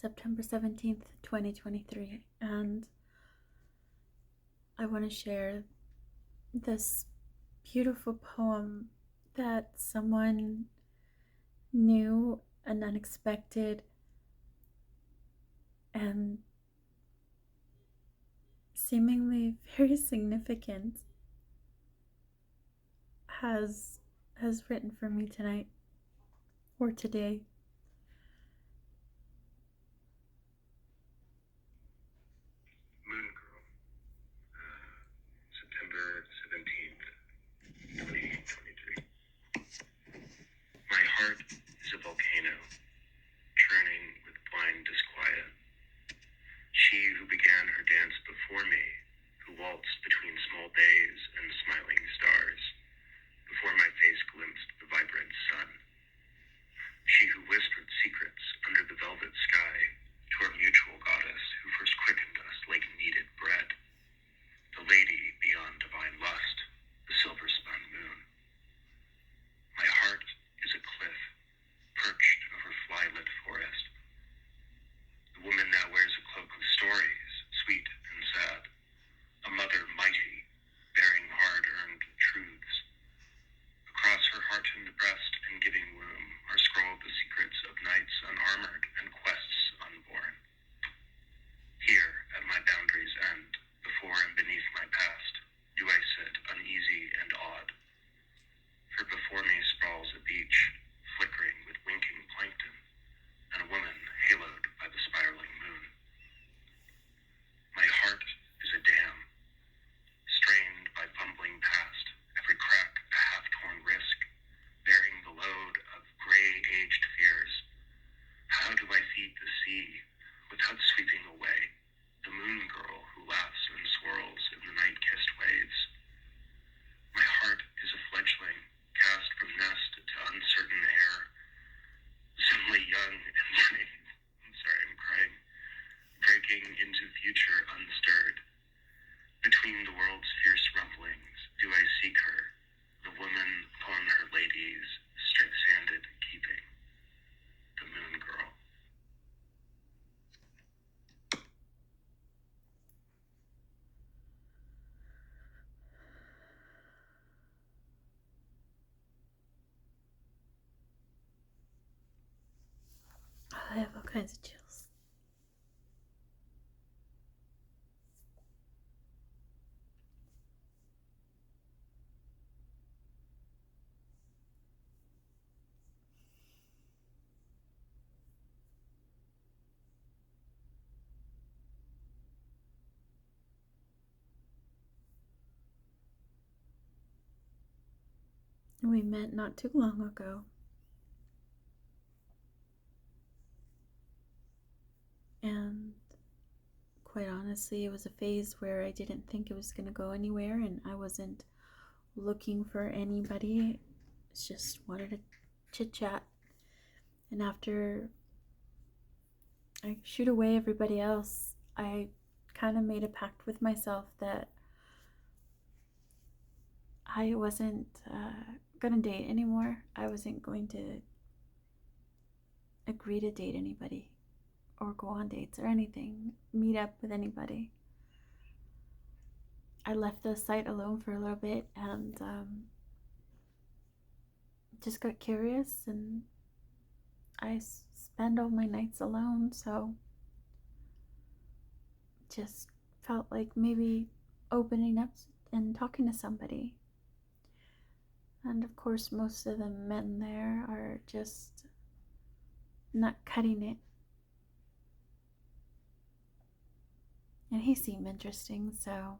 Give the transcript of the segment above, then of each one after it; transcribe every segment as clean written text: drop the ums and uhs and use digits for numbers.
September 17th, 2023, and I want to share this beautiful poem that someone new and unexpected and seemingly very significant has written for me tonight or today. Moon Girl, September 17th, 2023. My heart is a volcano, churning with blind disquiet. She who began her dance before me, who waltzed between small bays and smiling stars, before my face glimpsed the vibrant sun. She who whispered secrets under the velvet sky to our mutual goddess who first quickened us like kneaded bread. The lady beyond divine lust, the silver-spun moon. My heart is a cliff, perched over fly-lit forest. The woman now wears a cloak of stories, sweet and sad. A mother mighty, bearing hard-earned truths. Across her heartened breast and giving womb are scrolled the secrets of nights unarmored and quests unborn. Here, at my boundary's end, before and beneath my past, do I sit uneasy and awed. For before me sprawls a beach, flickering with winking plankton, and a woman haloed by the spiraling moon. My heart is a dam, strained by fumbling past, every crack a half-torn risk, bearing the load of gray-aged fears. How do I feed the sea without sweeping away the moon girl who laughs and swirls in the night-kissed waves? My heart is a fledgling, cast from nest to uncertain air, suddenly young and brave. I'm crying. Breaking into future unstirred. Between the world's fierce rumblings, do I seek her, the woman upon her lady's strip-sanded keeping, the moon girl. I have all kinds of chills. We met not too long ago. And quite honestly, it was a phase where I didn't think it was going to go anywhere, and I wasn't looking for anybody. Just wanted to chit chat. And after I shoot away everybody else, I kind of made a pact with myself that I wasn't gonna date anymore. I wasn't going to agree to date anybody or go on dates or anything, meet up with anybody. I left the site alone for a little bit and just got curious, and I spend all my nights alone, so just felt like maybe opening up and talking to somebody. And of course, most of the men there are just not cutting it. And he seemed interesting, so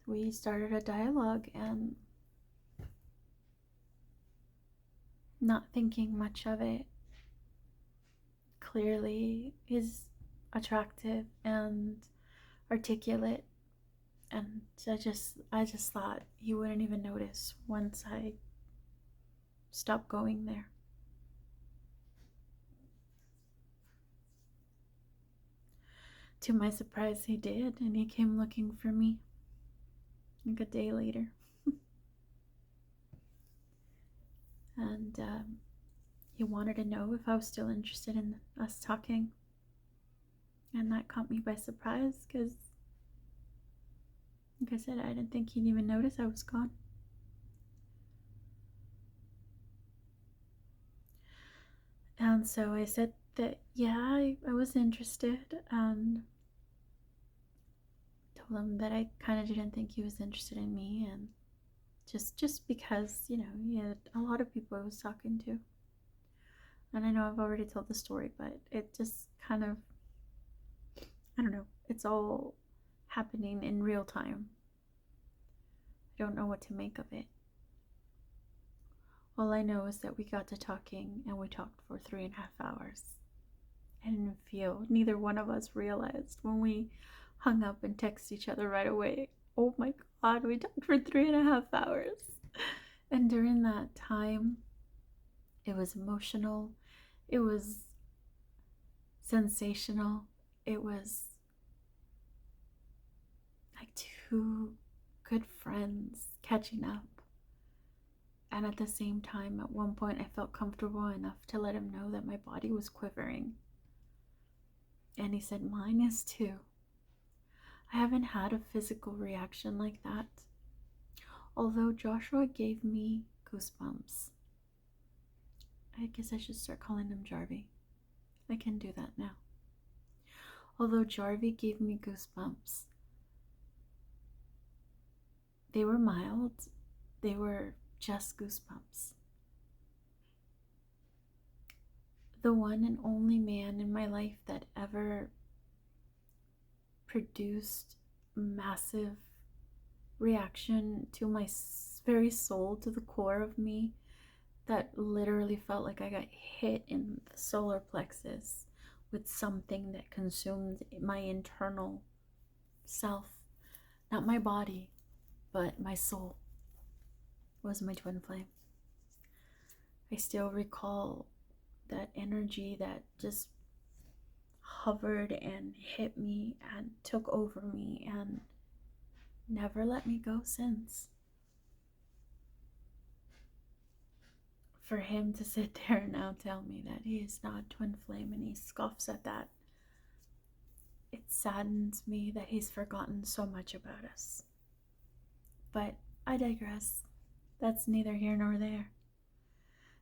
we started a dialogue, and not thinking much of it. Clearly, he's attractive and articulate, and I just thought he wouldn't even notice once I stopped going there. To my surprise, he did, and he came looking for me like a day later. And He wanted to know if I was still interested in us talking. And that caught me by surprise because, like I said, I didn't think he'd even notice I was gone. And so I said that, yeah, I was interested, and told him that I kind of didn't think he was interested in me, and just because, he had a lot of people I was talking to. And I know I've already told the story, but it just kind of, I don't know, it's all happening in real time. I don't know what to make of it. All I know is that we got to talking, and we talked for 3.5 hours. I didn't feel, neither one of us realized when we hung up and texted each other right away. Oh my God, we talked for 3.5 hours. And during that time, it was emotional, it was sensational, it was like two good friends catching up. And at the same time, at one point, I felt comfortable enough to let him know that my body was quivering. And he said, mine is too. I haven't had a physical reaction like that. Although Joshua gave me goosebumps. I guess I should start calling him Jarvie. I can do that now. Although Jarvie gave me goosebumps, they were mild. They were just goosebumps. The one and only man in my life that ever produced massive reaction to my very soul, to the core of me, that literally felt like I got hit in the solar plexus with something that consumed my internal self. Not my body, but my soul, was my twin flame. I still recall that energy that just hovered and hit me and took over me and never let me go since. For him to sit there and now tell me that he is not twin flame and he scoffs at that, it saddens me that he's forgotten so much about us. But I digress. That's neither here nor there.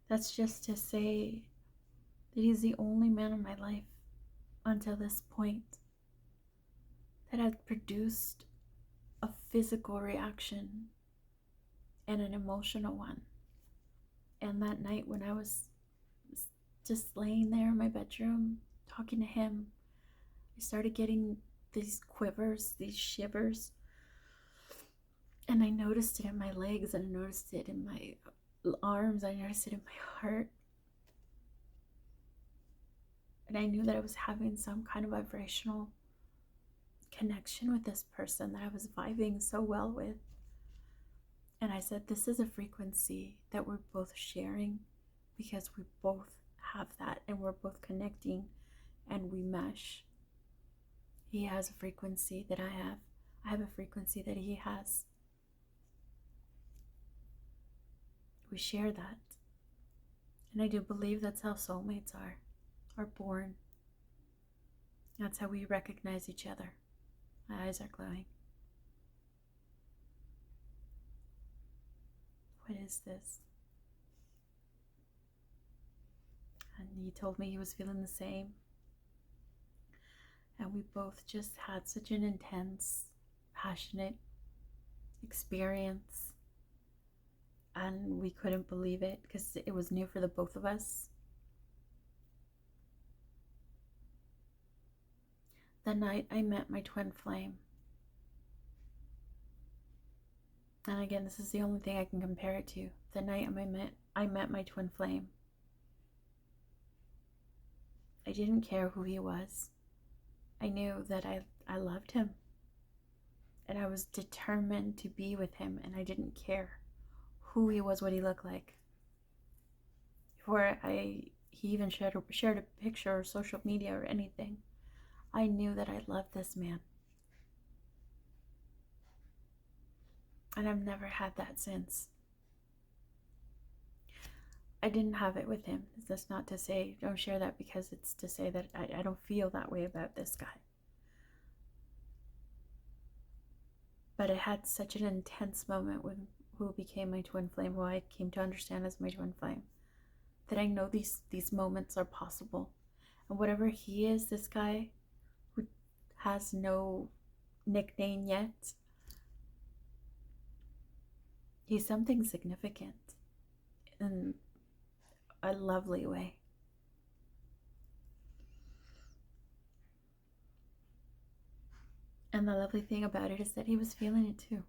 That's just to say that he's the only man in my life until this point that had produced a physical reaction and an emotional one. And that night when I was just laying there in my bedroom talking to him, I started getting these quivers, these shivers. And I noticed it in my legs, and I noticed it in my arms, I noticed it in my heart. And I knew that I was having some kind of vibrational connection with this person that I was vibing so well with. And I said, this is a frequency that we're both sharing because we both have that and we're both connecting and we mesh. He has a frequency that I have. I have a frequency that he has. We share that. And I do believe that's how soulmates are born. That's how we recognize each other. My eyes are glowing. What is this? And he told me he was feeling the same. And we both just had such an intense, passionate experience. And we couldn't believe it because it was new for the both of us. The night I met my twin flame, and again, this is the only thing I can compare it to. The night I met my twin flame, I didn't care who he was. I knew that I loved him. And I was determined to be with him, and I didn't care who he was, what he looked like. Before he even shared a picture or social media or anything, I knew that I loved this man. And I've never had that since. I didn't have it with him. That's not to say don't share that, because it's to say that I don't feel that way about this guy. But I had such an intense moment with who became my twin flame, who I came to understand as my twin flame, that I know these moments are possible. And whatever he is, this guy who has no nickname yet, he's something significant in a lovely way. And the lovely thing about it is that he was feeling it too.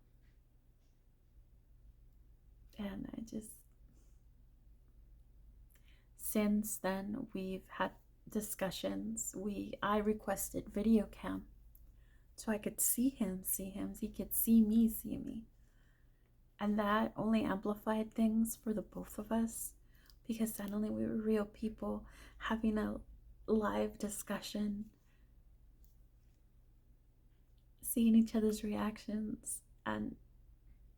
And since then we've had discussions. I requested video cam so I could see him, he could see me. And that only amplified things for the both of us, because suddenly we were real people having a live discussion, seeing each other's reactions. And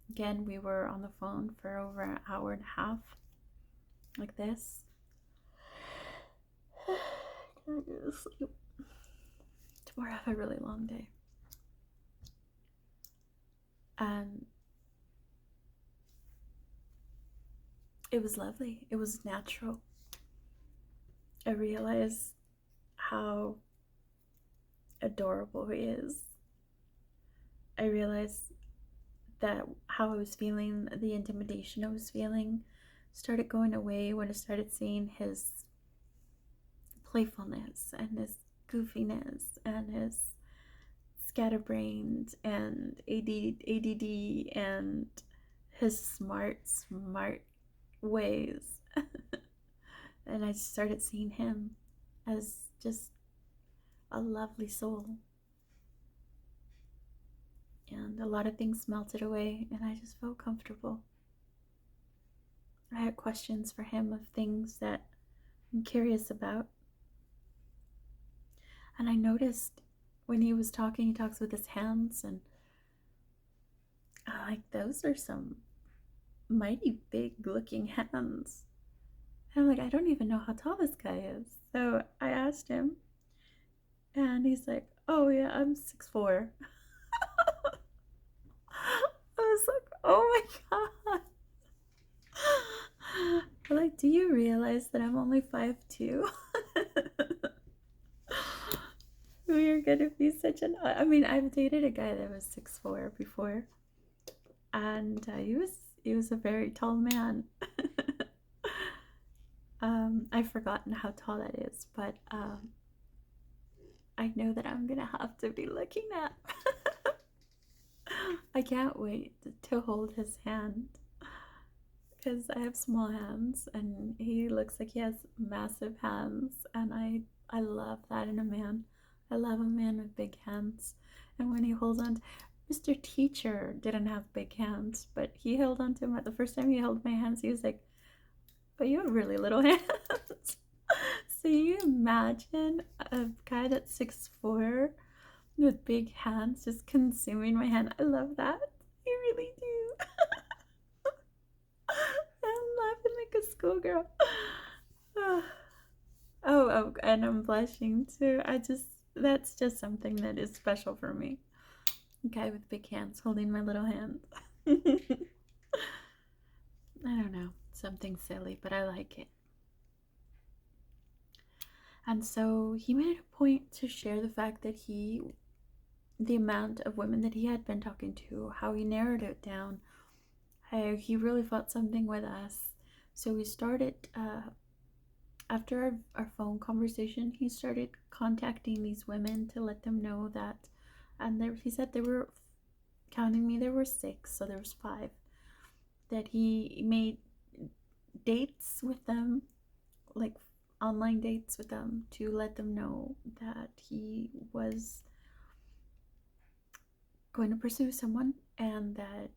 again, we were on the phone for over an hour and a half, like this. Can I go to sleep? Tomorrow I have a really long day. And it was lovely. It was natural. I realized how adorable he is. I realized that how I was feeling, the intimidation I was feeling, started going away when I started seeing his playfulness and his goofiness and his scatterbrained and ADD and his smart ways. And I started seeing him as just a lovely soul. And a lot of things melted away, and I just felt comfortable. I had questions for him of things that I'm curious about. And I noticed when he was talking, he talks with his hands, and I'm like, those are some mighty big looking hands. And I'm like, I don't even know how tall this guy is. So I asked him, and he's like, oh yeah, I'm 6'4". I was like, oh my god. I'm like, do you realize that I'm only 5'2"? We are gonna be such an. I mean, I've dated a guy that was 6'4" before, and he was a very tall man. I've forgotten how tall that is, but I know that I'm gonna have to be looking at. I can't wait to hold his hand, because I have small hands and he looks like he has massive hands, and I love that in a man. I love a man with big hands. And when he holds on, Mr. Teacher didn't have big hands, but he held on to my, the first time he held my hands, he was like, but you have really little hands. So you imagine a guy that's 6'4" with big hands just consuming my hand. I love that. I really do. I'm laughing like a schoolgirl. Oh, and I'm blushing too. That's just something that is special for me. A guy with big hands holding my little hand. I don't know, something silly, but I like it. And so he made it a point to share the fact that the amount of women that he had been talking to, how he narrowed it down, how he really felt something with us. So we started, after our phone conversation, he started contacting these women to let them know that, and he said there were, counting me, there were 6, so there was 5, that he made dates with them, like online dates with them, to let them know that he was going to pursue someone and that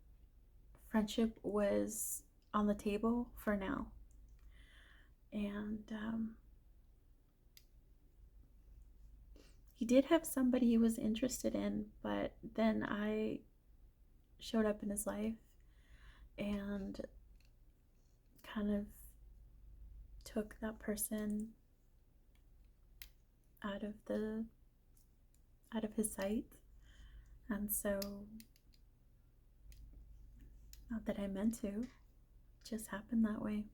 friendship was on the table for now. And he did have somebody he was interested in, but then I showed up in his life and kind of took that person out of his sight. And so, not that I meant to, it just happened that way.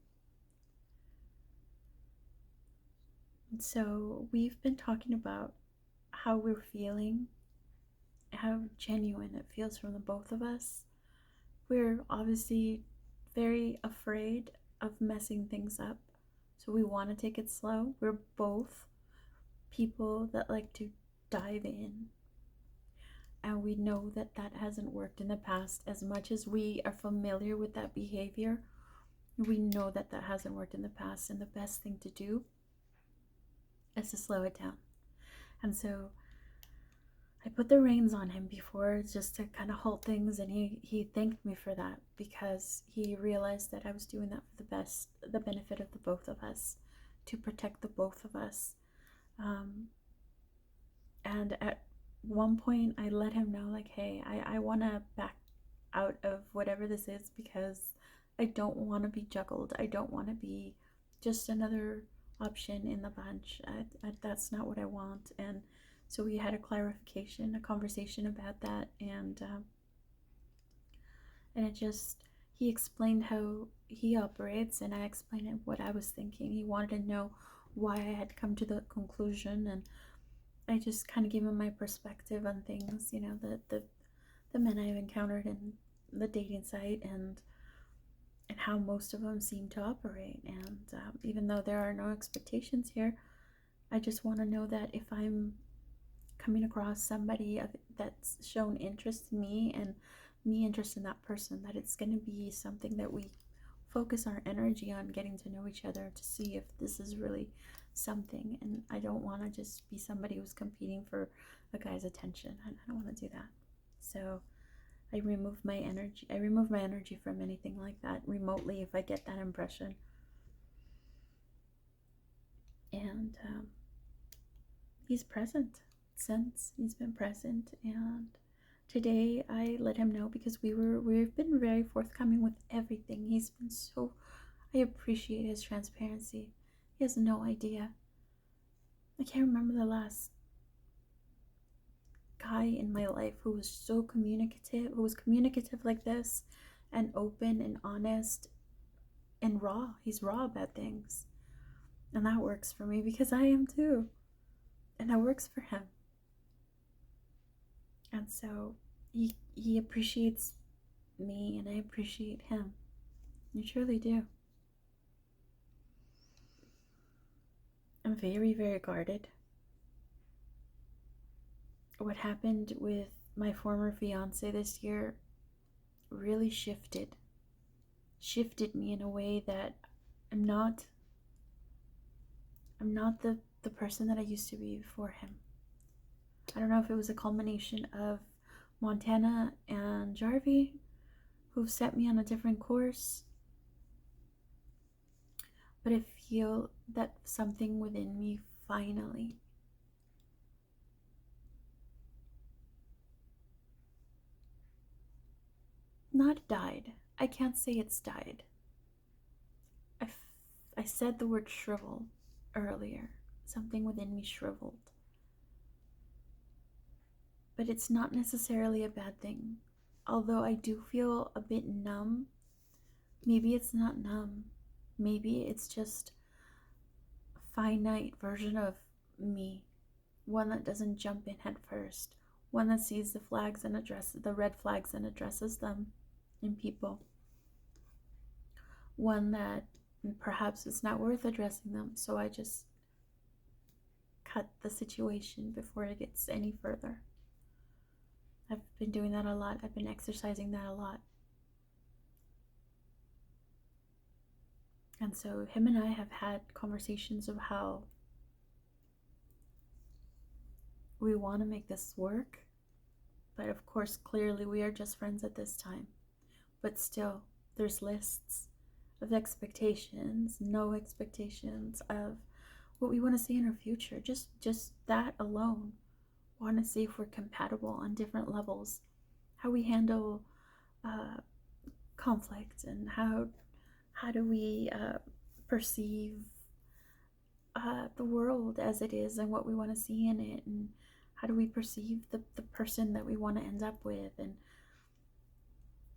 And so we've been talking about how we're feeling, how genuine it feels from the both of us. We're obviously very afraid of messing things up, so we want to take it slow. We're both people that like to dive in, and we know that that hasn't worked in the past. As much as we are familiar with that behavior, we know that that hasn't worked in the past, and the best thing to do is to slow it down. And so I put the reins on him before, just to kind of halt things, and he thanked me for that, because he realized that I was doing that for the benefit of the both of us, to protect the both of us. And at one point I let him know, like, hey, I want to back out of whatever this is, because I don't want to be juggled. I don't want to be just another option in the bunch. That's not what I want. And so we had a conversation about that, and it just, he explained how he operates, and I explained what I was thinking. He wanted to know why I had come to the conclusion, and I just kind of gave him my perspective on things, the men I've encountered in the dating site, and how most of them seem to operate. And even though there are no expectations here, I just want to know that if I'm coming across somebody that's shown interest in me, and me interest in that person, that it's going to be something that we focus our energy on getting to know each other, to see if this is really something. And I don't want to just be somebody who's competing for a guy's attention. I don't want to do that. So I remove my energy from anything like that remotely if I get that impression. And he's present. Since he's been present, and today I let him know, because we've been very forthcoming with everything. He's been so, I appreciate his transparency. He has no idea. I can't remember the last guy in my life who was communicative like this, and open and honest and raw. He's raw about things. And that works for me, because I am too. And that works for him. And so he appreciates me, and I appreciate him. I truly do. I'm very, very guarded. What happened with my former fiance this year really shifted me in a way that I'm not the person that I used to be before him. I don't know if it was a culmination of Montana and Jarvie, who set me on a different course, but I feel that something within me finally not died. I can't say it's died. I said the word shrivel earlier. Something within me shriveled. But it's not necessarily a bad thing. Although I do feel a bit numb, maybe it's not numb. Maybe it's just a finite version of me. One that doesn't jump in head first. One that sees the red flags and addresses them in people. One that perhaps it's not worth addressing them, so I just cut the situation before it gets any further. I've been doing that a lot. I've been exercising that a lot. And so him and I have had conversations of how we want to make this work. But of course, clearly we are just friends at this time. But still, there's lists of expectations, no expectations of what we want to see in our future. Just that alone. Want to see if we're compatible on different levels. How we handle conflict, and how do we perceive the world as it is and what we want to see in it, and how do we perceive the person that we want to end up with, and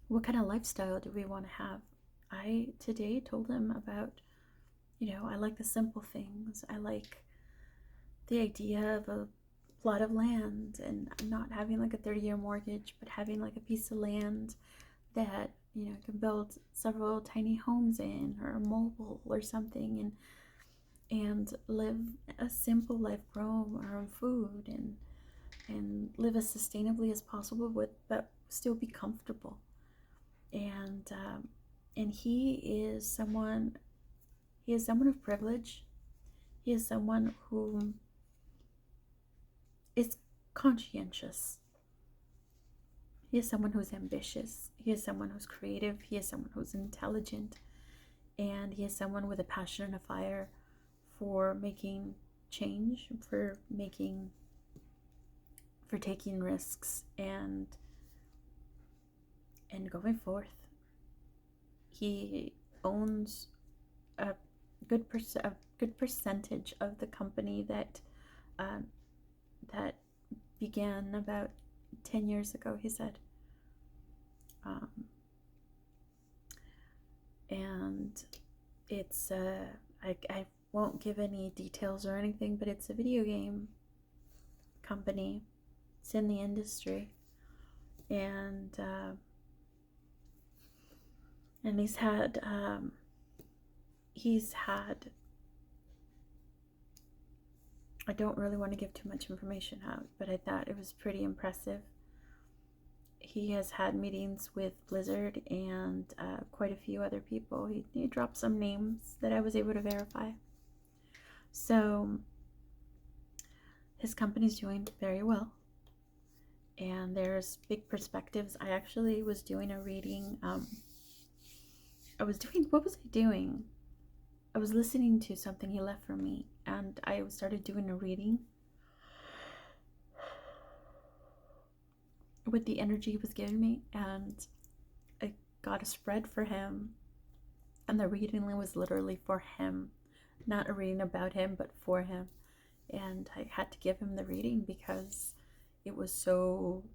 what kind of lifestyle do we want to have. I today told him about, I like the simple things. I like the idea of a plot of land and not having like a 30-year mortgage, but having like a piece of land that, can build several tiny homes in, or a mobile or something, and live a simple life, grow our own food, and live as sustainably as possible, but still be comfortable. And he is someone of privilege. He is someone who is conscientious. He is someone who's ambitious. He is someone who's creative. He is someone who's intelligent. And he is someone with a passion and a fire for making change, for taking risks, and going forth. He owns a good percentage of the company that that began about 10 years ago, he said. And it's I won't give any details or anything, but it's a video game company. It's in the industry, and he's had I don't really want to give too much information out, but I thought it was pretty impressive. He has had meetings with Blizzard and quite a few other people. He dropped some names that I was able to verify. So his company's doing very well, and there's big perspectives. I actually was doing a reading. What was I doing? I was listening to something he left for me, and I started doing a reading with the energy he was giving me, and I got a spread for him, and the reading was literally for him, not a reading about him, but for him. And I had to give him the reading because it was so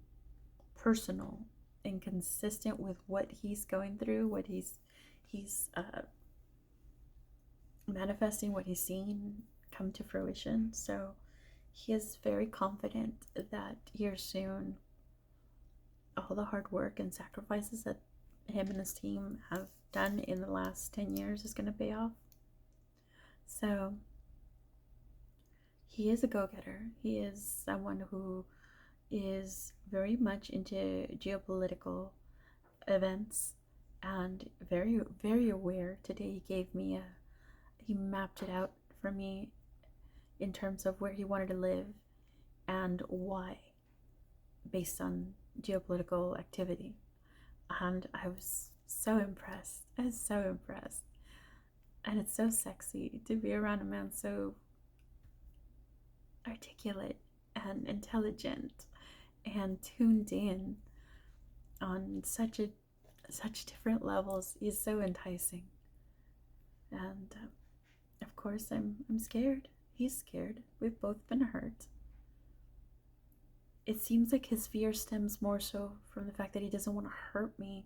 personal and consistent with what he's going through, what he's manifesting, what he's seen come to fruition. So he is very confident that here soon, all the hard work and sacrifices that him and his team have done in the last 10 years is going to pay off. So he is a go-getter. He is someone who is very much into geopolitical events and very, very aware. Today he mapped it out for me in terms of where he wanted to live and why, based on geopolitical activity. And I was so impressed. I was so impressed. And it's so sexy to be around a man so articulate and intelligent and tuned in on such different levels. He's so enticing. And of course I'm scared. He's scared. We've both been hurt. It seems like his fear stems more so from the fact that he doesn't want to hurt me.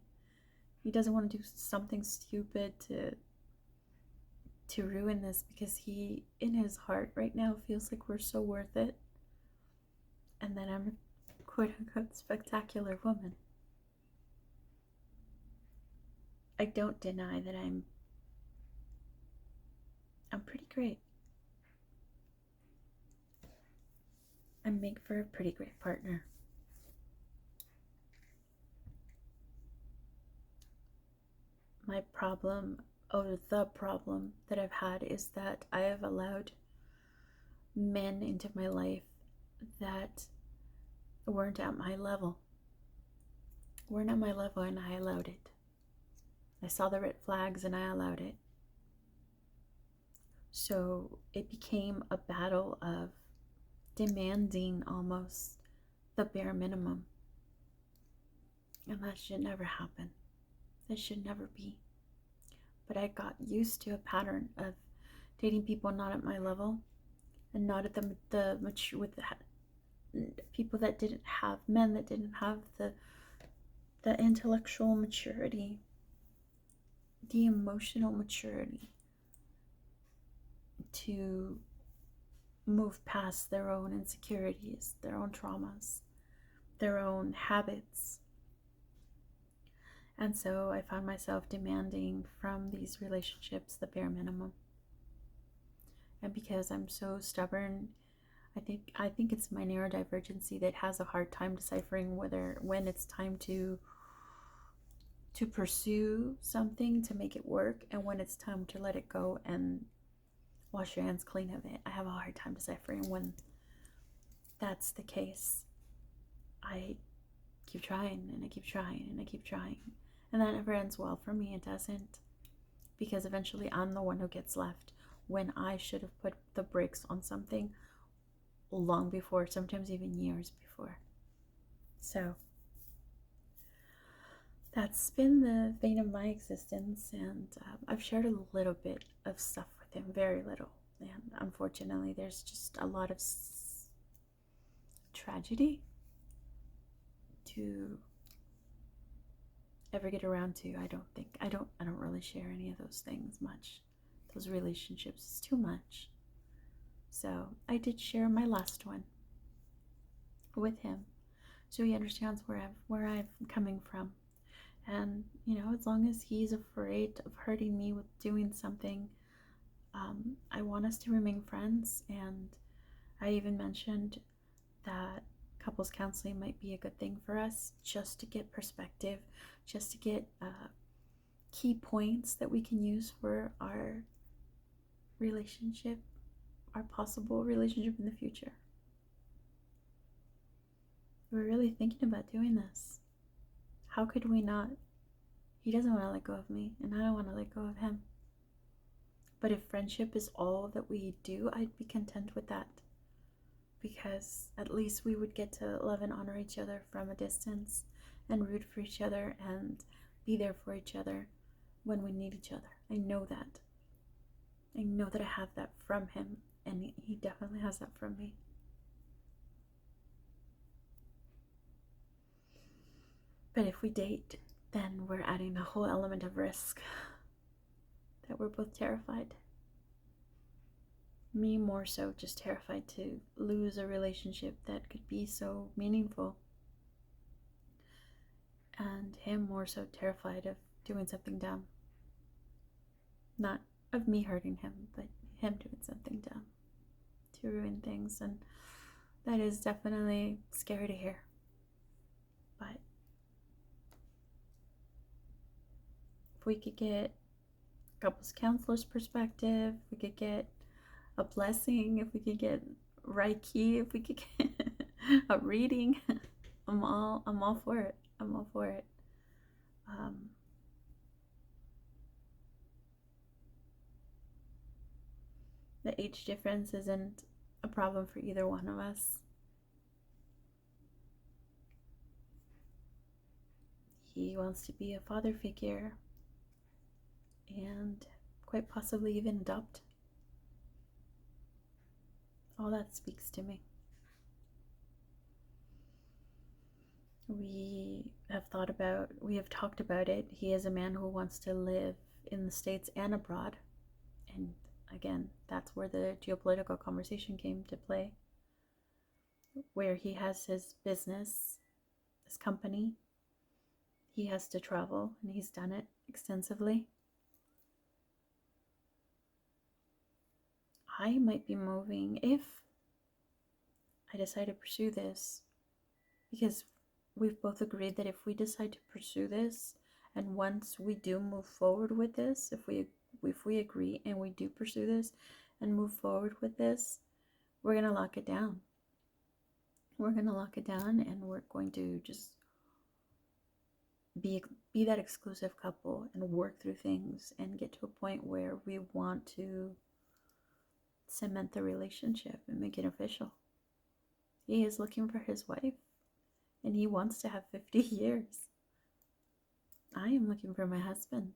He doesn't want to do something stupid to ruin this, because he, in his heart right now, feels like we're so worth it, and that I'm a quote-unquote spectacular woman. I don't deny that I'm pretty great. I make for a pretty great partner. My problem, or the problem that I've had, is that I have allowed men into my life that weren't at my level. Weren't at my level, and I allowed it. I saw the red flags and I allowed it. So it became a battle of demanding almost the bare minimum. And that should never happen. That should never be. But I got used to a pattern of dating people not at my level and not at the mature with the people that didn't have men that didn't have the intellectual maturity, the emotional maturity to move past their own insecurities, their own traumas, their own habits. And so I found myself demanding from these relationships the bare minimum. And because I'm so stubborn, I think it's my neurodivergency that has a hard time deciphering when it's time to pursue something to make it work and when it's time to let it go and wash your hands clean of it. I have a hard time deciphering when that's the case. I keep trying and I keep trying and I keep trying, and that never ends well for me. It doesn't, because eventually I'm the one who gets left when I should have put the brakes on something long before, sometimes even years before. So that's been the vein of my existence, and I've shared a little bit of stuff with him, very little, and unfortunately there's just a lot of tragedy to ever get around to. I don't really share any of those things much. Those relationships is too much. So I did share my last one with him, so he understands where I'm coming from. And as long as he's afraid of hurting me with doing something, I want us to remain friends. And I even mentioned that couples counseling might be a good thing for us, just to get perspective, just to get key points that we can use for our relationship, our possible relationship in the future. We're really thinking about doing this. How could we not? He doesn't want to let go of me, and I don't want to let go of him. But if friendship is all that we do, I'd be content with that, because at least we would get to love and honor each other from a distance and root for each other and be there for each other when we need each other. I know that. I know that I have that from him, and he definitely has that from me. But if we date, then we're adding a whole element of risk that we're both terrified. Me more so just terrified to lose a relationship that could be so meaningful, and him more so terrified of doing something dumb. Not of me hurting him, but him doing something dumb to ruin things. And that is definitely scary to hear. But if we could get a couples counselor's perspective, if we could get a blessing, if we could get Reiki, if we could get a reading, I'm all for it. I'm all for it. The age difference isn't a problem for either one of us. He wants to be a father figure and quite possibly even adopt. All that speaks to me. We have talked about it. He is a man who wants to live in the States and abroad. And again, that's where the geopolitical conversation came to play, where he has his business, his company. He has to travel, and he's done it extensively. I might be moving if I decide to pursue this, because we've both agreed that if we decide to pursue this, and once we do move forward with this, if we agree and we do pursue this and move forward with this, we're going to lock it down. We're going to lock it down, and we're going to just be that exclusive couple and work through things and get to a point where we want to cement the relationship and make it official. He is looking for his wife, and he wants to have 50 years. I am looking for my husband,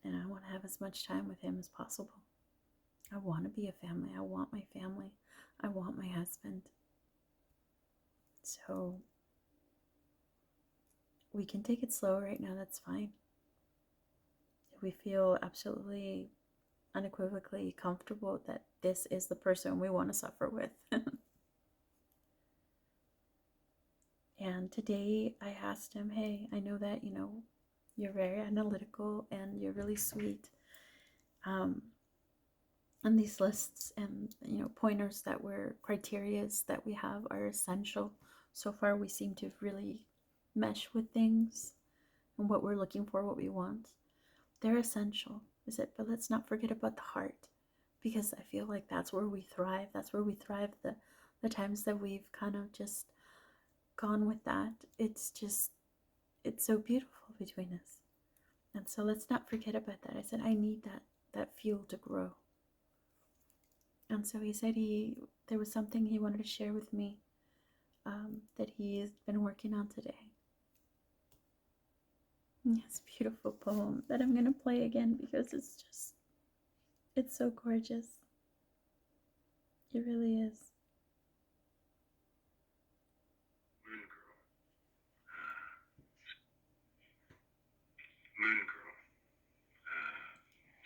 and I want to have as much time with him as possible. I want to be a family. I want my family. I want my husband. So we can take it slow right now. That's fine. If we feel absolutely unequivocally comfortable that this is the person we want to suffer with. And today I asked him, hey, I know that, you're very analytical and you're really sweet. And these lists and, pointers that were criterias that we have are essential. So far, we seem to really mesh with things and what we're looking for, what we want. They're essential, is it? But let's not forget about the heart, because I feel like that's where we thrive. That's where we thrive. The times that we've kind of just gone with that, it's so beautiful between us. And so let's not forget about that. I said, I need that fuel to grow. And so he said there was something he wanted to share with me that he has been working on today. It's a beautiful poem that I'm going to play again because it's so gorgeous. It really is. Moon Girl,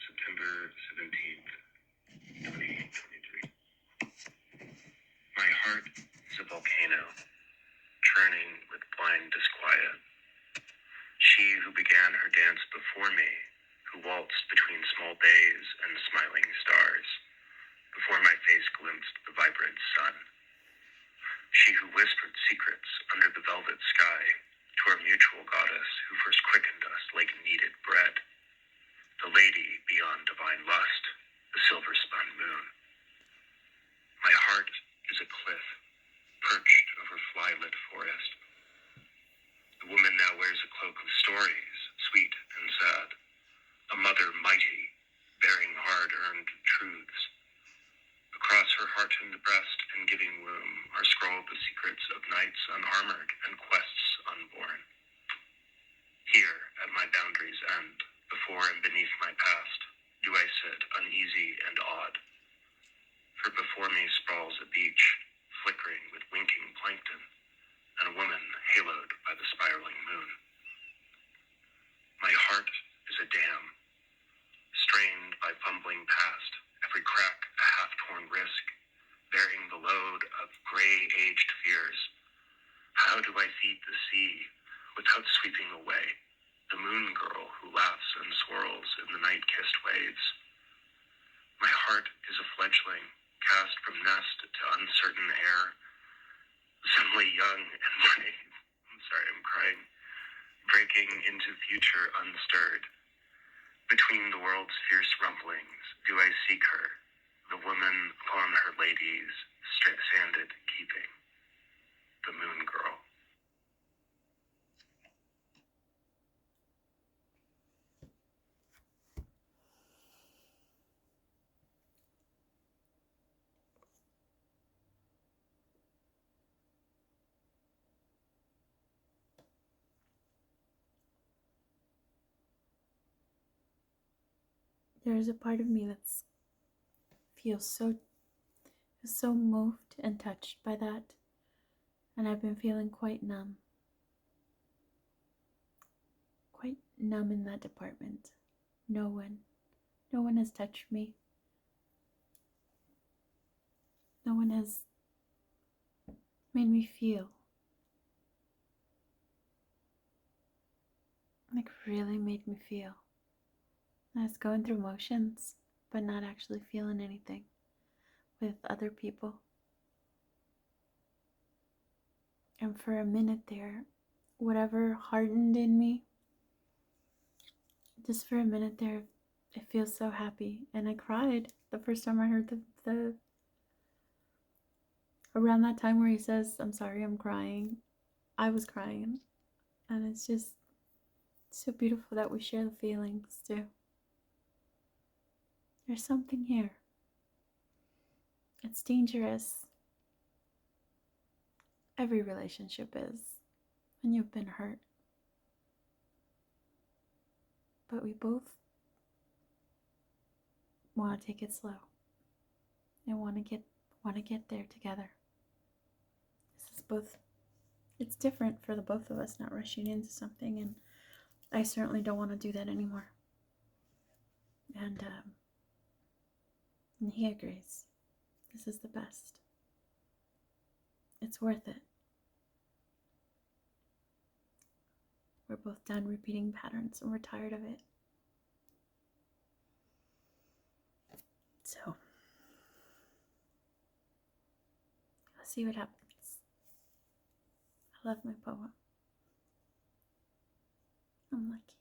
September 17th, 2023. My heart is a volcano, churning with blind disquiet. She who began her dance before me, who waltzed between small bays and smiling stars, before my face glimpsed the vibrant sun. She who whispered secrets under the velvet sky to our mutual goddess who first quickened us like kneaded bread. The lady beyond divine lust, the silver-spun moon. My heart is a cliff, perched over fly-lit forest. The woman now wears a cloak of stories, sweet and sad. A mother mighty, bearing hard-earned truths. Across her heartened breast and giving womb are scrawled the secrets of nights unarmored and quests unborn. Here, at my boundary's end, before and beneath my past, do I sit uneasy and odd. For before me sprawls a beach, flickering with winking plankton, and a woman haloed by the spiraling moon. My heart is a dam, strained by fumbling past, every crack a half-torn risk, bearing the load of gray-aged fears. How do I feed the sea without sweeping away the moon girl who laughs and swirls in the night-kissed waves? My heart is a fledgling, cast from nest to uncertain air, suddenly young and brave. I'm crying. Breaking into future unstirred. Between the world's fierce rumblings, do I seek her, the woman upon her lady's sanded keeping, the moon girl. There is a part of me that feels so moved and touched by that, and I've been feeling quite numb in that department. No one has touched me. No one has made me feel, like really made me feel. I was going through motions, but not actually feeling anything with other people. And for a minute there, whatever hardened in me, just for a minute there, it feels so happy. And I cried the first time I heard the around that time where he says, I'm sorry, I'm crying. I was crying. And it's just so beautiful that we share the feelings too. There's something here. It's dangerous. Every relationship is when you've been hurt. But we both want to take it slow. want to get there together. This is both. It's different for the both of us, not rushing into something, and I certainly don't want to do that anymore. And he agrees. This is the best. It's worth it. We're both done repeating patterns and we're tired of it. So, let's see what happens. I love my poem. I'm lucky.